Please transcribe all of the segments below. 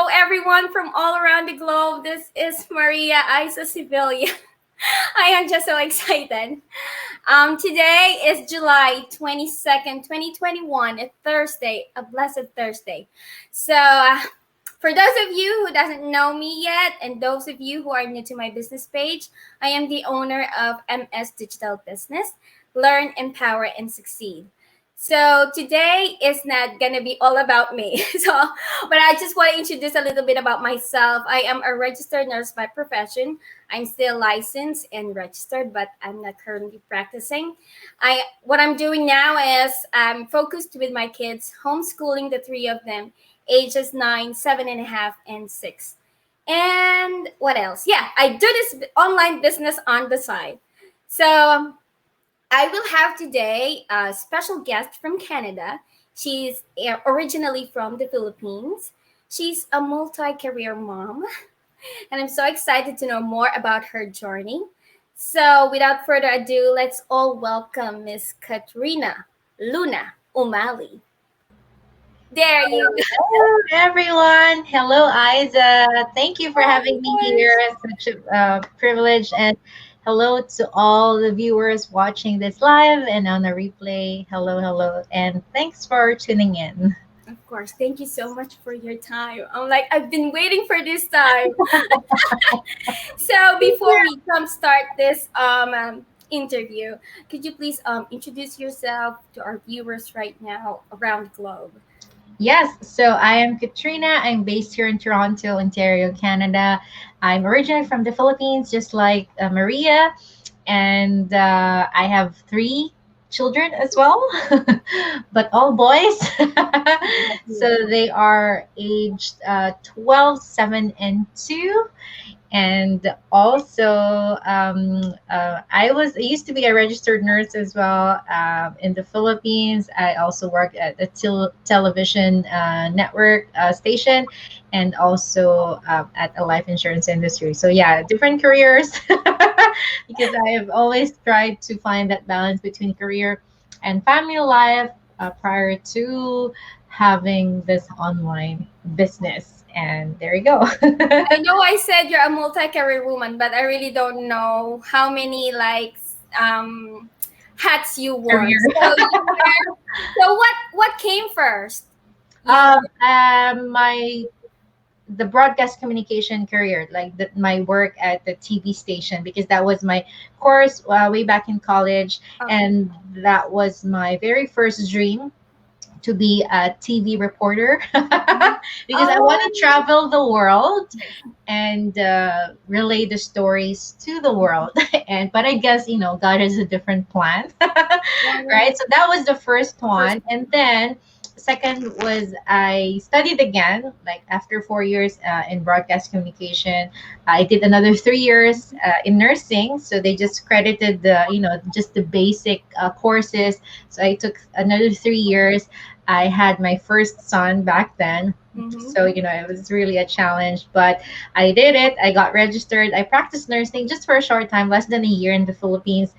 Hello, everyone from all around the globe. This is Maria Isa Sevilla. I am just so excited. Today is July 22nd, 2021, a Thursday, a blessed Thursday. So, for those of you who doesn't know me yet, and those of you who are new to my business page, I am the owner of MS Digital Business. Learn, empower, and succeed. So today is not gonna be all about me. But I just want to introduce a little bit about myself. I am a registered nurse by profession. I'm still licensed and registered, but I'm not currently practicing. What I'm doing now is I'm focused with my kids, homeschooling the three of them, ages 9, 7.5, and 6. And what else? Yeah, I do this online business on the side. So I will have today a special guest from Canada. She's originally from the Philippines. She's a multi career mom, and I'm so excited to know more about her journey. So, without further ado, let's all welcome Miss Katrina Luna Umali. There you go. Hello, everyone. Hello, Isa. Thank you for having me here. It's such a privilege. And hello to all the viewers watching this live and on the replay. Hello, hello. And thanks for tuning in. Of course, thank you so much for your time. I've been waiting for this time. So before we start this interview, could you please introduce yourself to our viewers right now around the globe? Yes, so I am Katrina. I'm based here in Toronto, Ontario, Canada. I'm originally from the Philippines, just like Maria, and I have three children as well, but all boys. So they are aged 12, 7, and 2. And also, I used to be a registered nurse as well in the Philippines. I also worked at the television network station, and also at a life insurance industry. So yeah, different careers because I have always tried to find that balance between career and family life prior to having this online business. And there you go. I know I said you're a multi-career woman, but I really don't know how many hats you wore. Career. So what came first? My the broadcast communication career, like my work at the TV station, because that was my course way back in college, Okay. and that was my very first dream to be a TV reporter because I want to travel the world and relay the stories to the world. And but I guess God has a different plan, right? So that was the first one, and then second was I studied again, like after 4 years in broadcast communication. I did another 3 years in nursing, so they just credited the just the basic courses. So I took another 3 years. I had my first son back then. So, it was really a challenge, but I did it. I got registered. I practiced nursing just for a short time, less than a year in the Philippines.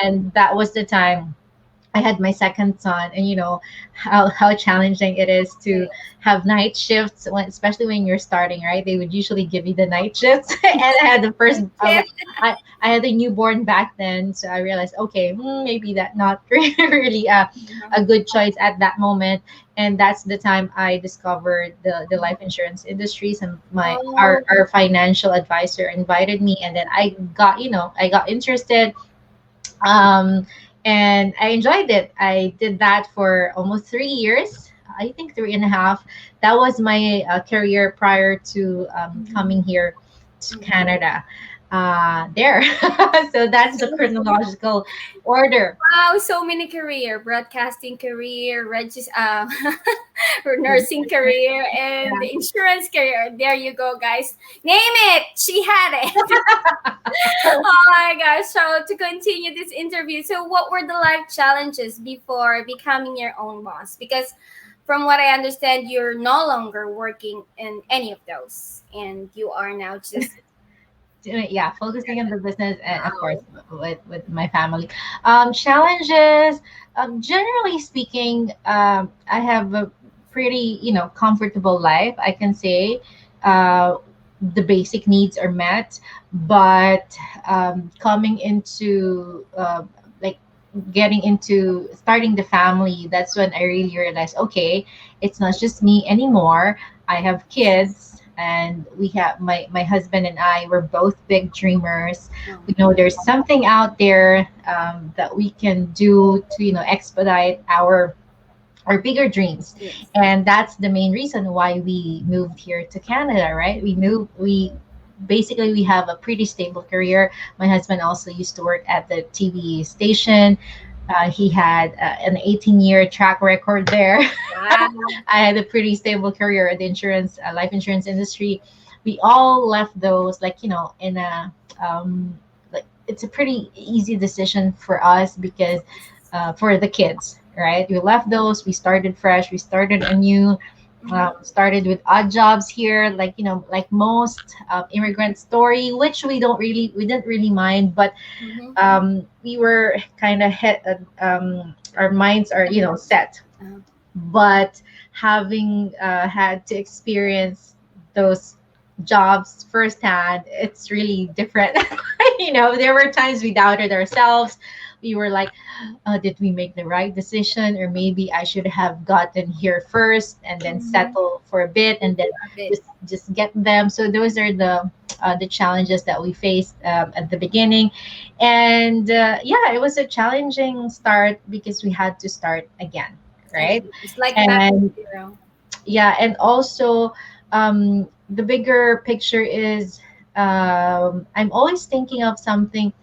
And that was the time I had my second son, and how challenging it is to have night shifts, especially when you're starting, right? They would usually give you the night shifts, and I had the first, I had a newborn back then, so I realized, okay, maybe that not really a good choice at that moment, and that's the time I discovered the life insurance industries, and our financial advisor invited me, and then I got interested. um, and I enjoyed it. I did that for almost 3 years. I think 3.5. That was my career prior to coming here to Canada. There, so that's the chronological order. Wow, so many career, broadcasting career, nursing career, and the insurance career. There you go, guys. Name it. She had it. Oh my gosh. So to continue this interview, so what were the life challenges before becoming your own boss? Because from what I understand, you're no longer working in any of those, and you are now just Yeah, focusing on the business and of course with my family. Challenges, generally speaking, I have pretty, comfortable life, I can say. uh, the basic needs are met, but coming into like getting into starting the family, that's when I really realized, okay, it's not just me anymore. I have kids, and we have my husband and I were both big dreamers. Oh, We know there's something out there that we can do to expedite our bigger dreams. yes. And that's the main reason why we moved here to Canada, right? We basically we have a pretty stable career. My husband also used to work at the TV station. He had an 18-year track record there. Wow. I had a pretty stable career at the life insurance industry. We all left those, like, in a like, it's a pretty easy decision for us because for the kids, right? We left those, we started fresh, we started anew, Mhm. started with odd jobs here, like, like most immigrant story, which we didn't really mind, but Mhm. we were kind of our minds are, set. Uh, But having had to experience those jobs firsthand, it's really different. There were times we doubted ourselves. We were like, did we make the right decision, or maybe I should have gotten here first and then mhm. settle for a bit and then A bit. just get them. So those are the challenges that we faced at the beginning. And yeah, it was a challenging start because we had to start again, right? It's like back to And zero. yeah, and also the bigger picture is, I'm always thinking of something,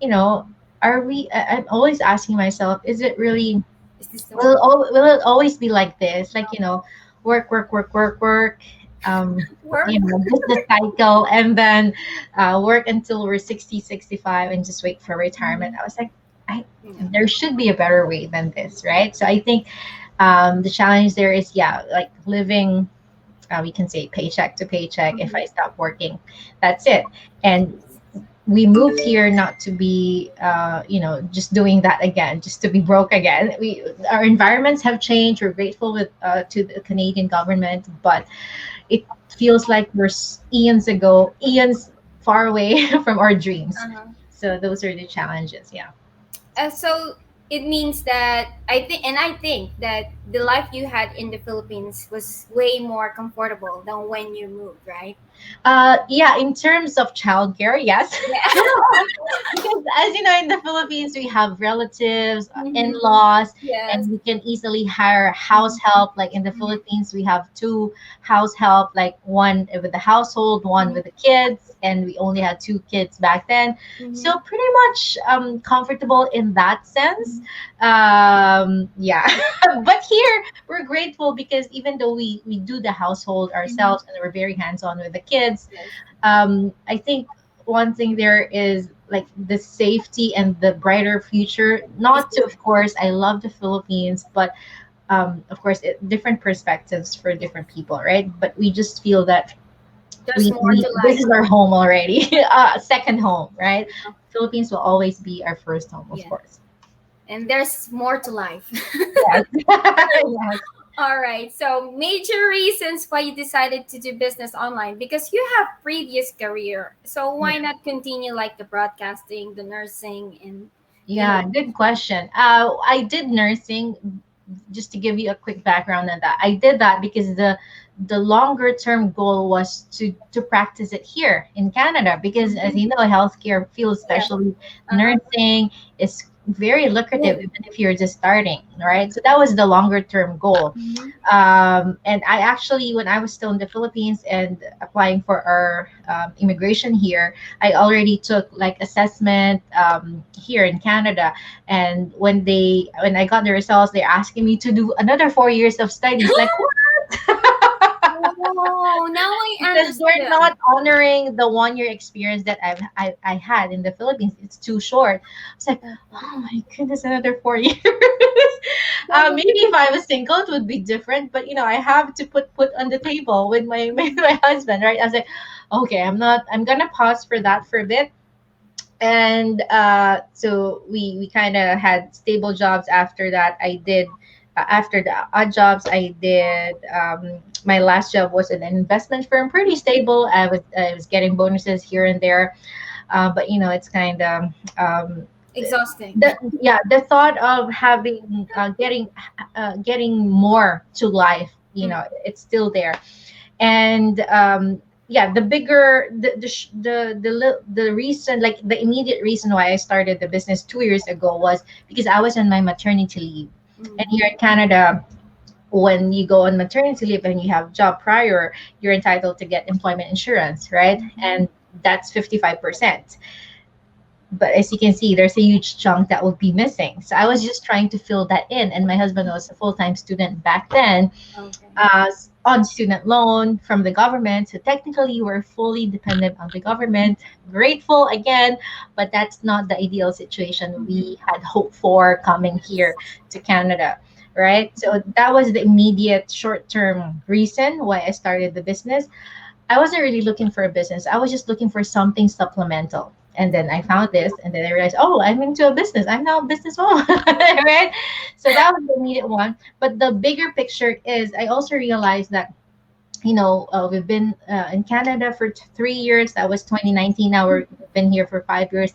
you know I'm always asking myself, is it really, Is this the one? will it always be like this, like, work, work, work, work, work, um Work. just the cycle, and then work until we're 60, 65, and just wait for retirement. Mhm. I was like, I Yeah. there should be a better way than this, right? So I think the challenge there is, yeah, like living, we can say paycheck to paycheck. If Mhm. I stop working, that's it. And we moved here not to be, just doing that again, just to be broke again. Our environments have changed. We're grateful to the Canadian government, but it feels like we're eons far away from our dreams. Uh-huh. So those are the challenges. Yeah. So it means that I think that the life you had in the Philippines was way more comfortable than when you moved, right? Yeah, in terms of childcare, yes. Yeah. Because as you know, in the Philippines, we have relatives, Mm-hmm. in-laws, Yes. and we can easily hire house Mm-hmm. help. Like in the Philippines, we have two house help, like one with the household, one with the kids, and we only had two kids back then. Mm-hmm. So pretty much comfortable in that sense. Yeah. But here we're grateful because even though we do the household Mm-hmm. ourselves and we're very hands-on with the kids, Yes. I think one thing there is like the safety and the brighter future. It's Not to, of different. course, I love the Philippines, but of course, different perspectives for different people, right? But we just feel that There's more we to this life. is our home already, second home, right? Philippines will always be our first home, of Yeah. course. And there's more to life. Yes. Yes. All right. So, major reasons why you decided to do business online, because you have previous career. So, why Yeah. not continue like the broadcasting, the nursing, and you Yeah, know. good question. I did nursing. Just to give you a quick background on that, I did that because the longer term goal was to practice it here in Canada, because as Mhm. you know, healthcare field, Yeah. especially Uh-huh. nursing, is very lucrative Good. even if you're just starting, right? So that was the longer term goal. Mhm. And I actually, when I was still in the Philippines and applying for our immigration here, I already took like assessment here in Canada. And when I got the results, they're asking me to do another 4 years of studies. Like, Oh, now I because they're understood. not honoring the 1 year experience that I had in the Philippines. It's too short. It's like, Okay. oh my goodness, another 4 years. That was Maybe if I was single, it would be different. But I have to put on the table with my my husband, right? I was like, okay, I'm not. I'm gonna pause for that for a bit. And so we kind of had stable jobs after that. I did after the odd jobs I did, my last job was in an investment firm, pretty stable. I was getting bonuses here and there, but it's kind of Exhausting. the yeah, the thought of having getting more to life, Mm. it's still there. And yeah, the bigger the reason, like the immediate reason why I started the business 2 years ago was because I was on my maternity leave. And Mm. here in Canada, when you go on maternity leave and you have job prior, you're entitled to get employment insurance, right? Mhm. And that's 55%. But as you can see, there's a huge chunk that would be missing. So I was just trying to fill that in. And my husband was a full-time student back then, Okay. on student loan from the government. So technically, we're fully dependent on the government. Grateful again, but that's not the ideal situation Mhm. we had hoped for coming here to Canada, right? So that was the immediate short-term reason why I started the business. I wasn't really looking for a business. I was just looking for something supplemental. And then I found this, and then I realized, oh, I'm into a business. I'm now a businesswoman, right? So that was the immediate one. But the bigger picture is, I also realized that we've been in Canada for 3 years. That was 2019. Now we've been here for 5 years,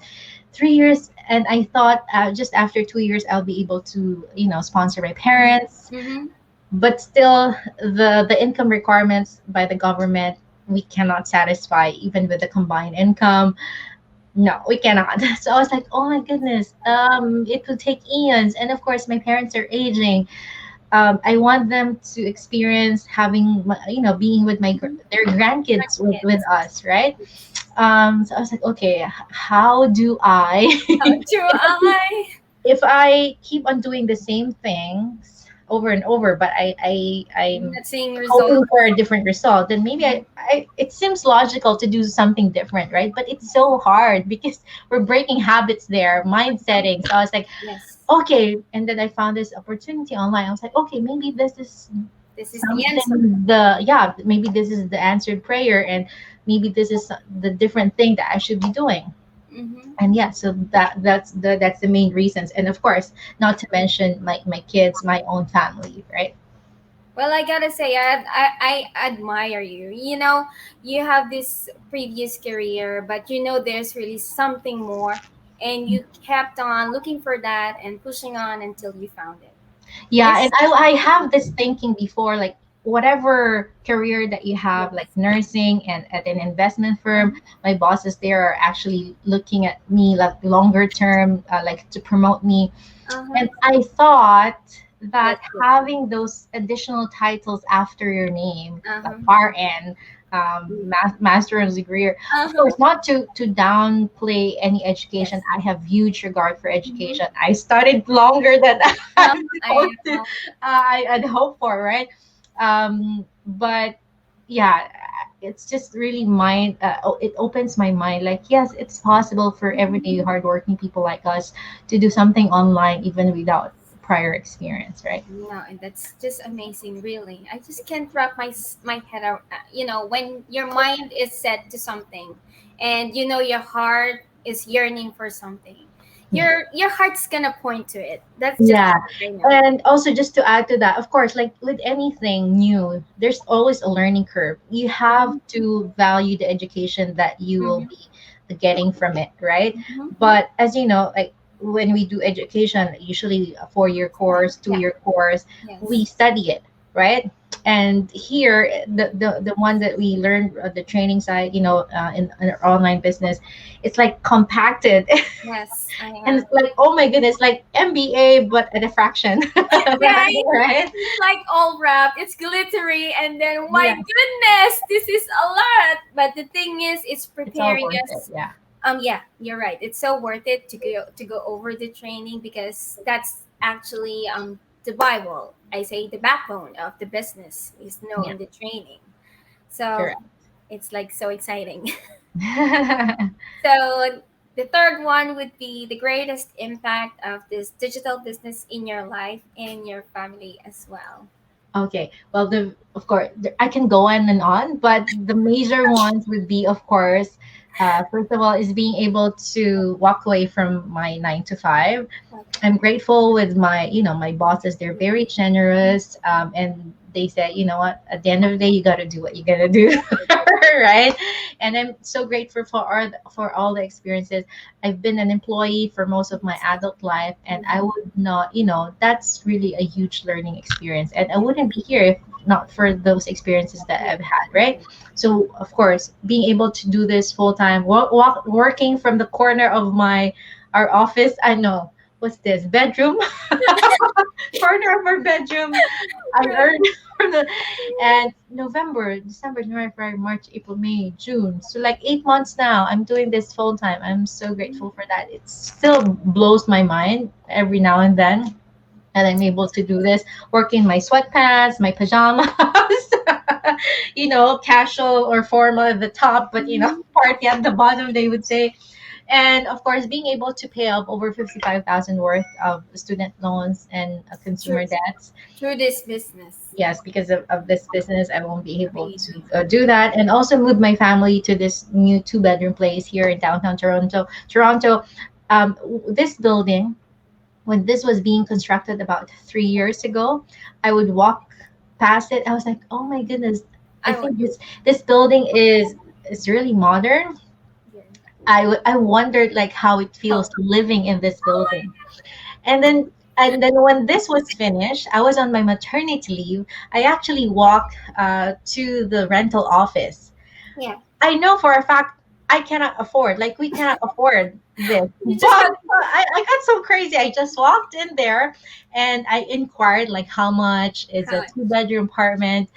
3 years, and I thought just after 2 years I'll be able to sponsor my parents. Mhm. But still, the income requirements by the government, we cannot satisfy even with the combined income. No, we cannot. So I was like, oh my goodness, it will take eons, and of course my parents are aging. I want them to experience having being with Mhm. their grandkids with Kids. us, right? So I was like, okay, how do I How do I? if I keep on doing the same things over and over, but I'm Not seeing results. hoping for a different result, then maybe it seems logical to do something different, right? But it's so hard because we're breaking habits there, mind settings. So I was like, Yes. okay. And then I found this opportunity online. I was like, okay, maybe this is This is the answer. something, maybe this is the answered prayer, and maybe this is the different thing that I should be doing. Hmm. And yeah, so that's the main reasons. And of course, not to mention my kids, my own family, right? Well, I gotta say, I admire you. You have this previous career, but there's really something more, and you kept on looking for that and pushing on until you found it. Yeah, and It's I have this thinking before, like whatever career that you have, like yes. nursing and at an investment firm, Mhm. my bosses there are actually looking at me like longer term, like to promote me. Uh-huh. And I thought that That's good. having those additional titles after your name, like Uh-huh. RN, Mm. master's degree, of Uh-huh. course, not to downplay any education. Yes. I have huge regard for Mm-hmm. education. I started longer than Uh-huh. I I hoped to, know. I'd hoped for, right? But yeah, it's just really mind. It opens my mind. Like, yes, it's possible for Mhm. everyday hardworking people like us to do something online even without prior experience, right? No, and that's just amazing, really. I just can't wrap my head around. When your mind is set to something, and your heart is yearning for something, Yeah. your heart's gonna point to it. That's just Yeah. what I know. And also, just to add to that, of course, like with anything new, there's always a learning curve. You have Mm-hmm. to value the education that you will Mm-hmm. be getting from it, right? Mm-hmm. But as you know, like when we do education, usually a 4 year course, two Yeah. year course, we Yes. study it, right? And here, the one that we learned, the training side, in our online business, it's like compacted. Yes. I And know. it's like, oh my goodness, like MBA, but at a fraction. Right? Right? It's like all wrapped. It's glittery, and then my Yeah, goodness, this is a lot. But the thing is, it's it's all preparing worth it. us. Yeah. Yeah, you're right. It's so worth it to go over the training, because that's actually the Bible. I say the backbone of the business is Yeah, knowing the training. So correct. it's like so exciting. So the third one would be the greatest impact of this digital business in your life and your family as well. Okay. Well, of course, I can go on and on, but the major ones would be, of course, First of all, is being able to walk away from my 9 to 5. I'm grateful with my, my bosses. They're very generous, and they said, you know what, at the end of the day, you got to do what you got to do, right? And I'm so grateful for all the experiences. I've been an employee for most of my adult life, and I would not, that's really a huge learning experience, and I wouldn't be here if not for those experiences that I've had, right? So of course, being able to do this full time, working from the corner of my our office, I know what's this bedroom, corner of our bedroom. I earned from the and November, December, January, February, March, April, May, June. So like 8 months now, I'm doing this full time. I'm so grateful for that. It still blows my mind every now and then. And I'm able to do this, work in my sweatpants, my pajamas, casual or formal at the top, but party at the bottom, they would say. And of course, being able to pay off over 55,000 worth of student loans and through, consumer debts. through this business. Yes, because of this business, I won't be able Amazing. to do that. And also move my family to this new two-bedroom place here in downtown Toronto. This building, when this was being constructed about 3 years ago, I would walk past it. I was like, oh my goodness, I I want. think this building is really modern. Yeah. I wondered like how it Oh, feels living in this building. And then when this was finished, I was on my maternity leave. I actually walked to the rental office. yeah. I know for a fact I cannot afford, like we cannot afford this. You But just got I got so crazy. I just walked in there and I inquired like how much is how a much? two-bedroom apartment.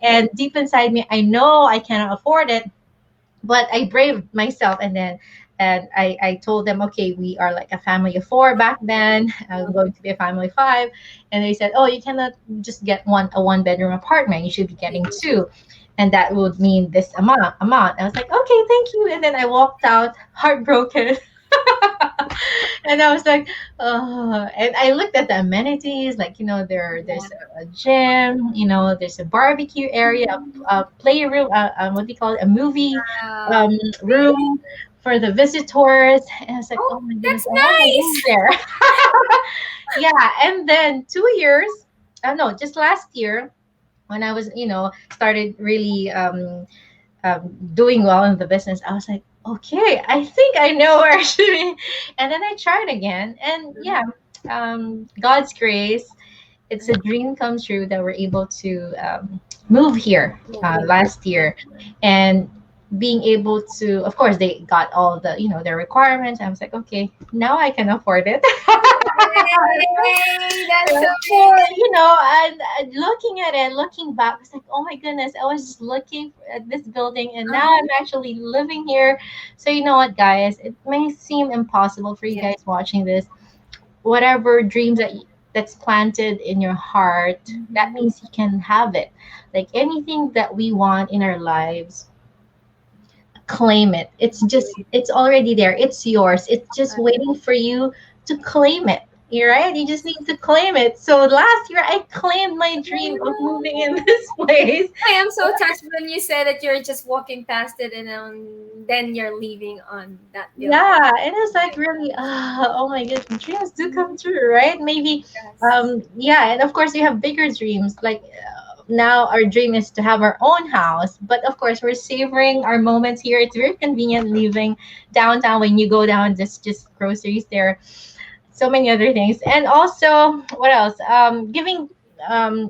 And deep inside me, I know I cannot afford it, but I braved myself, and I told them, okay, we are like a family of four back then. I'm going to be a family of five. And they said, oh, you cannot just get a one bedroom apartment. You should be getting two. And that would mean this amount. I was like, okay, thank you. And then I walked out heartbroken. And I was like, and I looked at the amenities, like there's a gym, there's a barbecue area, a playroom, what do you call it, a movie Uh, um, really? room for the visitors. And I was like, Oh, oh my goodness, that's I want to nice. live there. Yeah, and then 2 years, no, just last year when I was, started really doing well in the business, I was like, okay, I think I know where I should be. And then I tried again. And yeah, God's grace, it's a dream come true that we're able to move here Move here. last year. And being able to, of course, they got all the, their requirements. I was like, okay, now I can afford it. Yay, that's so So, good. and looking at it, looking back, it's like, oh my goodness, I was just looking at this building and now Uh-huh. I'm actually living here. So, you know what, guys, it may seem impossible for you Yes. guys watching this. Whatever dreams that's planted in your heart, that Mhm. means you can have it. Like anything that we want in our lives, claim it. It's already there. It's yours. It's just waiting for you to claim it. You're right. You just need to claim it. So last year I claimed my dream of moving in this place. I am so touched when you said that you're just walking past it and then you're leaving on that building. Yeah, and it's like really, oh my goodness, dreams do come true, right? Maybe, Yes. yeah, and of course you have bigger dreams. Like now, our dream is to have our own house, but of course we're savoring our moments here. It's very convenient living downtown. When you go down, just groceries there, so many other things, and also what else? Giving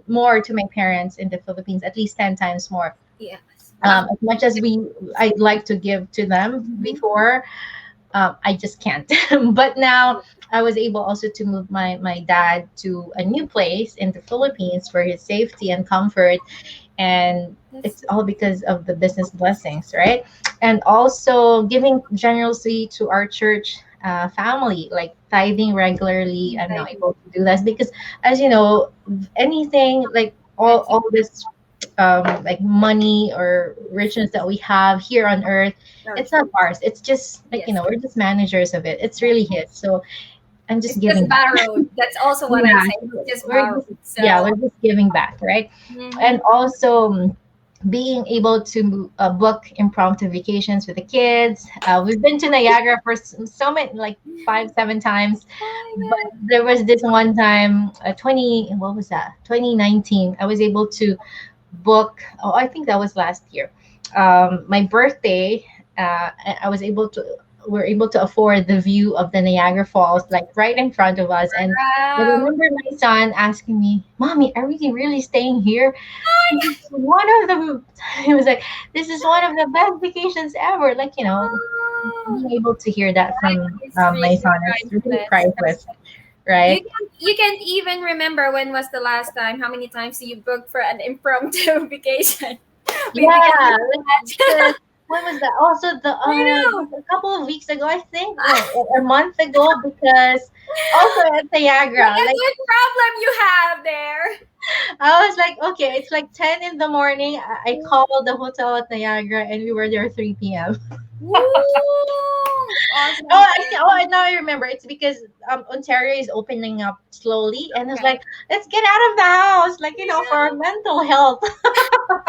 more to my parents in the Philippines, at least 10 times more. Yes. Wow. As much as I'd like to give to them Mhm. before, I just can't. But now I was able also to move my dad to a new place in the Philippines for his safety and comfort, and That's it's all because of the business blessings, right? And also giving generously to our church family, like tithing regularly. I'm not like able to do that because, as you know, anything like that all this like money or richness that we have here on earth, it's not ours. It's just like, yes. we're just managers of it. It's really his. So I'm just It's just giving back. borrowed. That's also what I Yeah, say. It's just we're borrowed. just, yeah, So we're just giving back, right? And mhm. also, being able to book impromptu vacations with the kids. We've been to Niagara for so many, like 5, 7 times. But Oh there was this one time, 20, what was that? 2019. I was able to book. Oh, I think that was last year. My birthday. I was able to. We're able to afford the view of the Niagara Falls, like right in front of us. And I my god. Wow. remember my son asking me, "Mommy, are we really staying here?" This is one of the. He was like, "This is one of the best vacations ever." Like, Oh, being able to hear that from it's really my son is really priceless. priceless, right? You can't even remember when was the last time. How many times do you book for an impromptu vacation? We because we Yeah, like had. the when was that? Also, I know. a couple of weeks ago, I think, no, a month ago, because also at What Niagara, a like good problem you have there. I was like, okay, it's like 10 in the morning. I called the hotel at Niagara, and we were there 3 p.m. Woo! Oh, Awesome. now I remember. It's because Ontario is opening up slowly, and it's Okay. like, let's get out of the house, like for our mental health.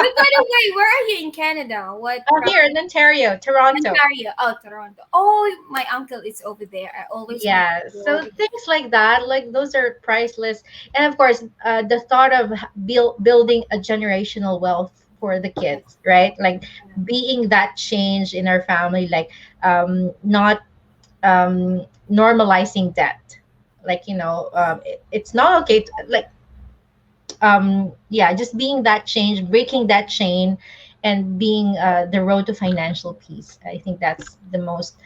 But by the way, where are you in Canada? What Here in Ontario, Toronto. Ontario? Oh, Toronto. Oh, my uncle is over there. I always want Yeah, to go so over there. things like that, like those are priceless. And of course, the thought of building a generational wealth for the kids, right? Like being that change in our family, like not normalizing debt. Like, it's not okay to, like, yeah, just being that change, breaking that chain, and being the road to financial peace. I think that's the most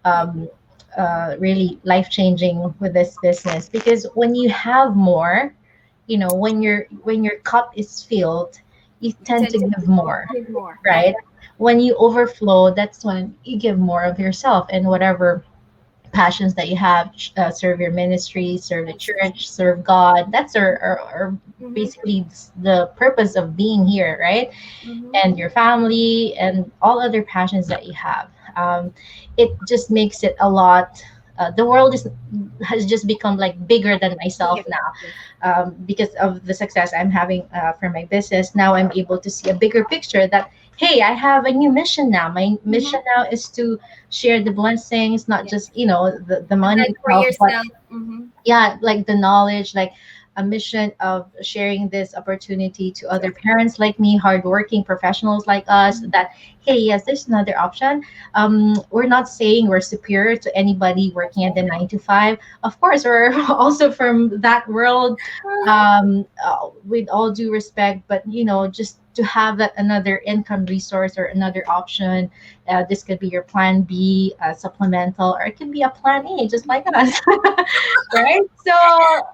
Yeah, um, really life changing with this business, because when you have more, when your cup is filled, you you tend tend to to give more, give more. Yeah. right? When you overflow, that's when you give more of yourself, and whatever passions that you have, serve your ministry, serve the Yes, yes. church, serve God. That's our Mm-hmm. basically the purpose of being here, right? Mm-hmm. And your family and all other passions that you have. It just makes it a lot. The world is has just become like bigger than Bigger. myself now, Yes. because of the success I'm having for my business. Now I'm able to see a bigger picture that, hey, I have a new mission now. My Mm-hmm. mission now is to share the blessings, not Yes. just the And money then for itself, but yourself. Mm-hmm. yeah, like the knowledge, like a mission of sharing this opportunity to To other other people. parents like me, hardworking professionals like us, that hey, yes, there's another option. We're not saying we're superior to anybody working at the 9 to 5. Of course, we're also from that world, Uh-huh. with all due respect, but just to have that another income resource or another option. This could be your plan B, supplemental, or it could be a plan A, just like us. Right? So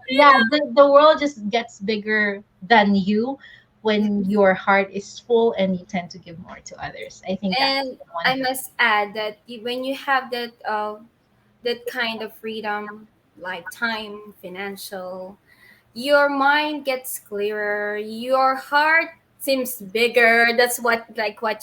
yeah, the world just gets bigger than you when your heart is full and you tend to give more to others. I think that's And one I thing. must add that when you have that kind of freedom, like time, financial, your mind gets clearer, your heart seems bigger. That's what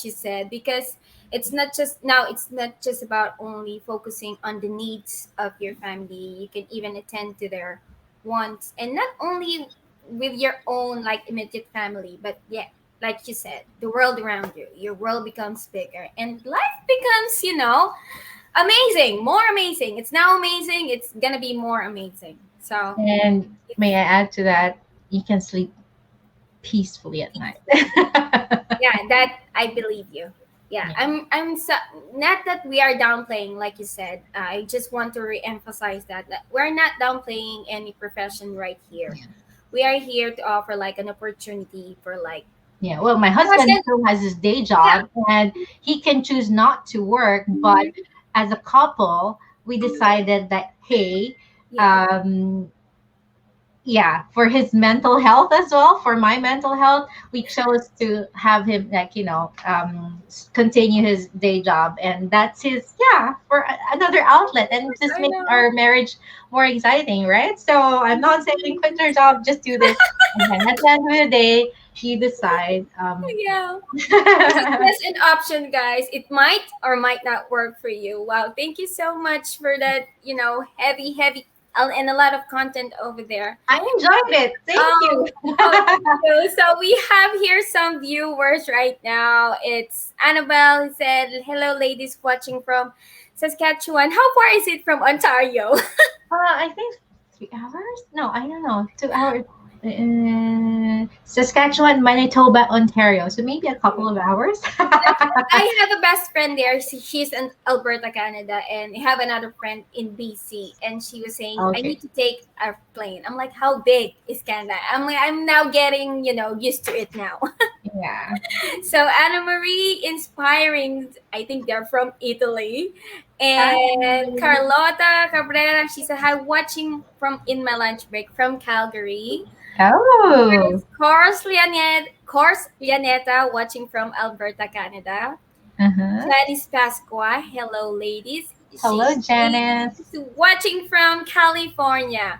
you said, because it's not just about only focusing on the needs of your family. You can even attend to their wants, and not only with your own like immediate family, but yeah, like you said, the world around you. Your world becomes bigger, and life becomes, amazing, more amazing. It's now amazing, it's gonna be more amazing. So And may I add to that, you can sleep peacefully at night. peacefully. Yeah, that I believe you. Yeah, Yeah. I'm so, not that we are downplaying, like you said. I just want to re-emphasize that we're not downplaying any profession right here. Yeah. We are here to offer like an opportunity for like Yeah. Well, my husband passion. still has his day Yeah. job, and he can choose not to work. But Mhm. as a couple, we decided that, hey, Yeah. um, yeah, for his mental health as well, for my mental health, we chose to have him, like, continue his day job, and that's his, yeah, for another outlet, and just I make know. our marriage more exciting, right? So I'm not saying quit your job, just do this. Again, at the end of the day, you decide. Yeah. This is just an option, guys. It might or might not work for you. Wow, thank you so much for that, heavy, heavy and a lot of content over there. I enjoyed it. Thank Um, you. oh, thank you. So we have here some viewers right now. It's Annabelle who said, "Hello, ladies watching from Saskatchewan. How far is it from Ontario?" I think 3 hours. No, I don't know. 2 hours. Saskatchewan, Manitoba, Ontario. So maybe a couple of hours. I have a best friend there. She's in Alberta, Canada, and I have another friend in BC. And she was saying, I Okay. need to take a plane. I'm like, how big is Canada? I'm like, I'm now getting, used to it now. Yeah. So Anna Marie, inspiring. I think they're from Italy. Hi. And Carlota Cabrera, she said, hi, watching from in my lunch break from Calgary. Oh. Course Lianeta, watching from Alberta, Canada. Uh-huh. Janice Pasqua, hello ladies. Hello, She's Janice. watching from California.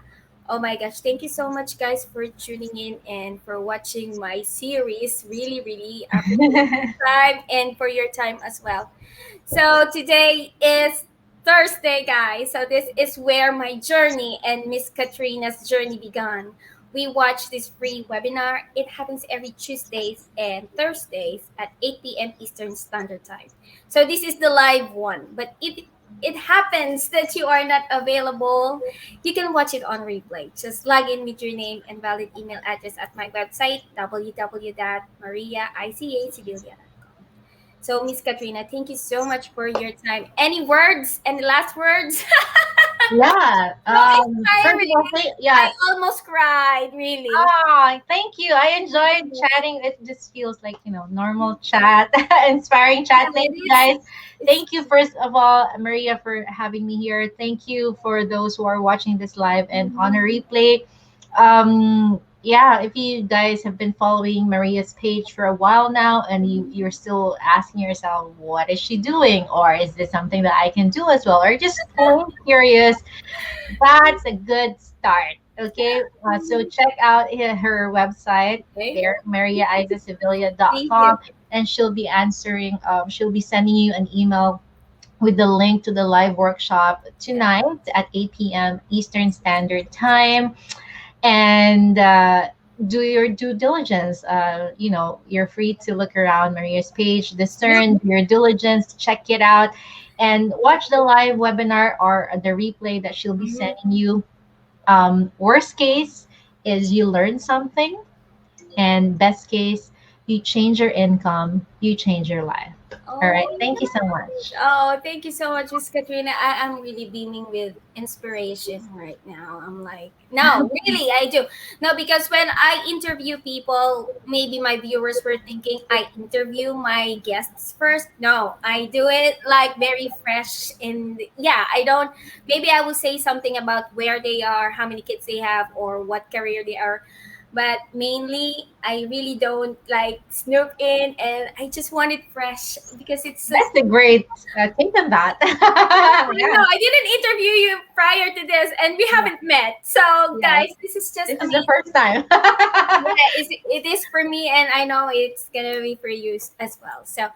Oh my gosh, thank you so much guys for tuning in and for watching my series. Really, really appreciate your time and for your time as well. So today is Thursday, guys. So this is where my journey and Miss Katrina's journey began. We watch this free webinar. It happens every Tuesdays and Thursdays at 8 p.m. Eastern Standard Time. So this is the live one. But if it happens that you are not available, you can watch it on replay. Just log in with your name and valid email address at my website, www.mariaicacivilian. So, Miss Katrina, thank you so much for your time. Any words? Any last words? Yeah. So First of inspiring. all, I yeah. almost cried, really. Oh, thank you. I enjoyed chatting. It just feels like, normal chat, inspiring Yeah, chat. Thank it you is. guys. It's, Thank you, first of all, Maria, for having me here. Thank you for those who are watching this live and on a replay. Yeah, if you guys have been following Maria's page for a while now and you're still asking yourself, what is she doing? Or is this something that I can do as well? Or just plain curious, that's a good start. Okay, so check out her website okay. there, Thank you. mariaisasibilia.com, and she'll be answering. She'll be sending you an email with the link to the live workshop Yeah. tonight at 8 p.m. Eastern Standard Time. And do your due diligence. You're free to look around Maria's page, Yep. discern your diligence, check it out, and watch the live webinar or the replay that she'll be Mhm. sending you. Worst case is you learn something, and best case, you change your income, you change your life. All Oh right. Thank you so my much. gosh. Oh, thank you so much, Miss Katrina. I'm really beaming with inspiration right now. I'm like, no, really, I do. No, because when I interview people, maybe my viewers were thinking I interview my guests first. No, I do it like very fresh. And yeah, I don't, maybe I will say something about where they are, how many kids they have, or what career they are, but mainly I really don't like snoop in, and I just want it fresh because it's just That's a great take on that. I Yeah. know I didn't interview you prior to this and we Yeah. haven't met. So Yes. guys, this is just This is the amazing. first time. Yeah, it is for me and I know it's gonna be for you as well. So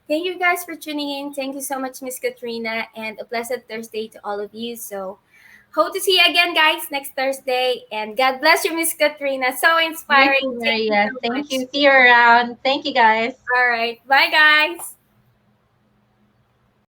thank you guys for tuning in. Thank you so much, Miss Katrina, and a blessed Thursday to all of you. So hope to see you again, guys, next Thursday. And God bless you, Miss Katrina. So You inspiring. too, Thank you Maria. so Thank much. you. See you around. Thank you, guys. All right. Bye, guys.